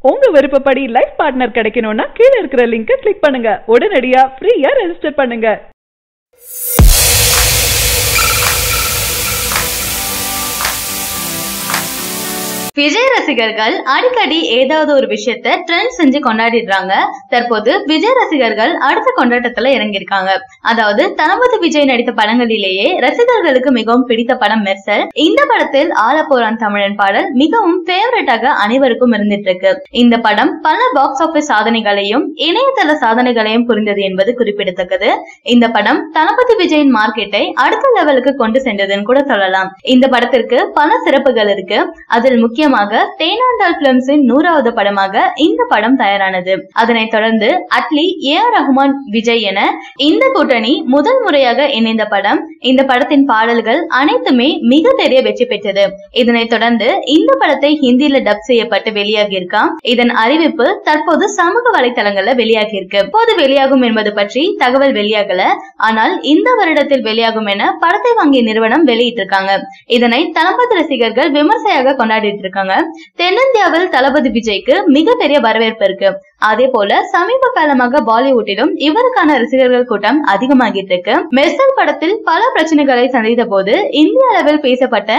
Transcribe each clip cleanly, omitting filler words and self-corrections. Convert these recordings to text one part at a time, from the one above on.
உங்க விருப்பப்படி life partner கிடைக்கணும்னா கீழ இருக்கிற லிங்கை கிளிக் பண்ணுங்க. உடனடியா ஃப்ரீயா ரெஜிஸ்டர் பண்ணுங்க. விஜய் ரசிகர்கள் அடிக்கடி ஏதாவது ஒரு விஷயத்த ட்ரெண்ட் செஞ்சு கொண்டாடிடுறாங்க. தற்போது விஜய் ரசிகர்கள் அடுத்த கொண்டாட்டத்துல இறங்கியிருக்காங்க. அதாவது தளபதி விஜய் நடித்த படங்களிலேயே ரசிகர்களுக்கு மிகவும் பிடித்த படம் மெர்சல். இந்த படத்தில் ஆலப்போரான் தமிழன் பாடல் மிகவும் ஃபேவரட்டாக அனைவருக்கும் இருந்துட்டு இருக்கு. இந்த படம் பல பாக்ஸ் ஆபீஸ் சாதனைகளையும் இணையதள சாதனைகளையும் புரிந்தது என்பது குறிப்பிடத்தக்கது. இந்த படம் தளபதி விஜயின் மார்க்கெட்டை அடுத்த லெவலுக்கு கொண்டு சென்றதுன்னு கூட சொல்லலாம். இந்த படத்திற்கு பல சிறப்புகள் இருக்கு. அதில் முக்கியமாக தேனாண்டாள் பிலிம்ஸின் 100வது படமாக இந்த படம் தயாரானது. அதனைத் தொடர்ந்து அட்லி, ஏ.ஆர். ரஹ்மான், விஜய் என இந்த கூட்டணி முதல் முறையாக இணைந்த படம். இந்த படத்தின் பாடல்கள் அனைத்துமே மிக பெரிய வெற்றி பெற்றது. இதனைத் தொடர்ந்து இந்த படத்தை ஹிந்தியில டப் செய்யப்பட்டு வெளியாகி இருக்காம். இதன் அறிவிப்பு தற்போது சமூக வலைதளங்கள்ல வெளியாகி இருக்கு. எப்போது வெளியாகும் என்பது பற்றி தகவல் வெளியாகல. ஆனால் இந்த வருடத்தில் வெளியாகும் என படத்தை வாங்கிய நிறுவனம் வெளியிட்டிருக்காங்க. இதனை தளபதி ரசிகர்கள் விமர்சையாக கொண்டாடிட்டு இருக்காங்க. தென்னிந்தியாவில் தளபதி விஜய்க்கு மிகப்பெரிய வரவேற்பு இருக்கு. அதே போல சமீப காலமாக பாலிவுட்டிலும் இவருக்கான ரசிகர்கள் கூட்டம் அதிகமாகிட்டு இருக்கு. மெர்சல் படத்தில் பல பிரச்சனைகளை சந்தித்த போது இந்திய அளவில் பேசப்பட்ட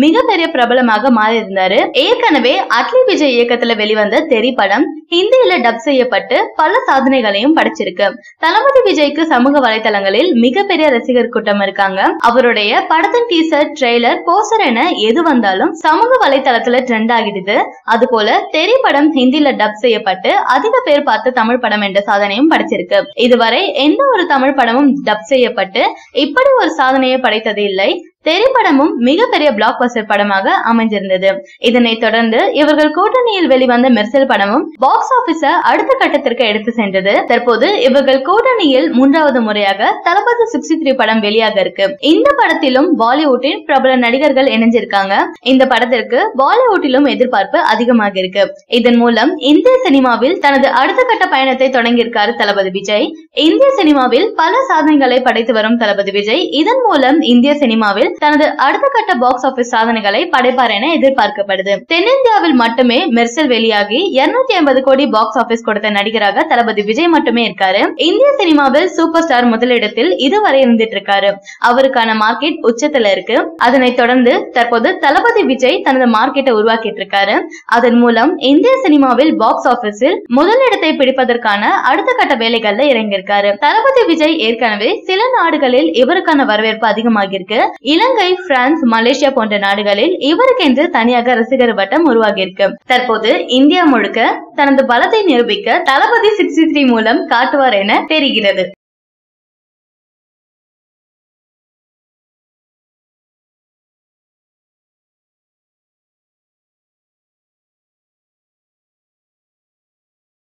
மிகப்பெரிய பிரபலமாக மாறி இருந்தாரு. ஏற்கனவே அட்லி விஜய் இயக்கத்துல வெளிவந்த தெரி படம் ஹிந்தியில டப் செய்யப்பட்டு பல சாதனைகளையும் படைச்சிருக்கு. தளபதி விஜய்க்கு சமூக வலைதளங்களில் மிகப்பெரிய ரசிகர் கூட்டம் இருக்காங்க. அவருடைய படத்தின் டீசர், ட்ரெய்லர், போஸ்டர் என எது வந்தாலும் சமூக வலைதளத்துல ட்ரெண்ட் ஆகிடுது. அது போல தெரி படம் ஹிந்தியில டப் செய்யப்பட்டு அதிக பேர் பார்த்த தமிழ் படம் என்ற சாதனையும் படைச்சிருக்கு. இதுவரை எந்த ஒரு தமிழ் படமும் டப் செய்யப்பட்டு இப்படி ஒரு சாதனையை படைத்தது இல்லை. தெரி படமும் மிகப்பெரிய பிளாக் பஸ்டர் படமாக அமைஞ்சிருந்தது. இதனைத் தொடர்ந்து இவர்கள் கூட்டணியில் வெளிவந்த மெர்சல் படமும் பாக்ஸ் ஆபீஸ அடுத்த கட்டத்திற்கு எடுத்து சென்றது. தற்போது இவர்கள் கூட்டணியில் 3வது முறையாக தளபதி 63 படம் வெளியாக இருக்கு. இந்த படத்திலும் பாலிவுட்டின் பிரபல நடிகர்கள் இணைஞ்சிருக்காங்க. இந்த படத்திற்கு பாலிவுட்டிலும் எதிர்பார்ப்பு அதிகமாக இருக்கு. இதன் மூலம் இந்திய சினிமாவில் தனது அடுத்த கட்ட பயணத்தை தொடங்கியிருக்காரு தளபதி விஜய். இந்திய சினிமாவில் பல சாதனைகளை படைத்து வரும் தளபதி விஜய் இதன் மூலம் இந்திய சினிமாவில் தனது அடுத்த கட்ட பாக்ஸ் ஆபீஸ் சாதனைகளை படைப்பார் என எதிர்பார்க்கப்படுது. தென்னிந்தியாவில் மட்டுமே மெர்சல் வெளியாகி 250 கோடி பாக்ஸ் ஆபீஸ் கொடுத்த நடிகராக தளபதி விஜய் மட்டுமே இருக்காரு. இந்திய சினிமாவில் சூப்பர் ஸ்டார் முதலிடத்தில் இதுவரை இருந்துட்டு இருக்காரு. அவருக்கான மார்க்கெட் உச்சத்துல இருக்கு. அதனைத் தொடர்ந்து தற்போது தளபதி விஜய் தனது மார்க்கெட்டை உருவாக்கிட்டு இருக்காரு. அதன் மூலம் இந்திய சினிமாவில் பாக்ஸ் ஆபீஸில் முதலிடத்தை பிடிப்பதற்கான அடுத்த கட்ட வேலைகள்ல இறங்கியிருக்காரு. தளபதி விஜய் ஏற்கனவே சில நாடுகளில் இவருக்கான வரவேற்பு அதிகமாக இருக்கு. இலங்கை, பிரான்ஸ், மலேசியா போன்ற நாடுகளில் இவருக்கென்று தனியாக ரசிகர் வட்டம் உருவாகி இருக்கு. தற்போது இந்தியா முழுக்க தனது பலத்தை நிரூபிக்க தளபதி 63 மூலம் காட்டுவார் என தெரிகிறது.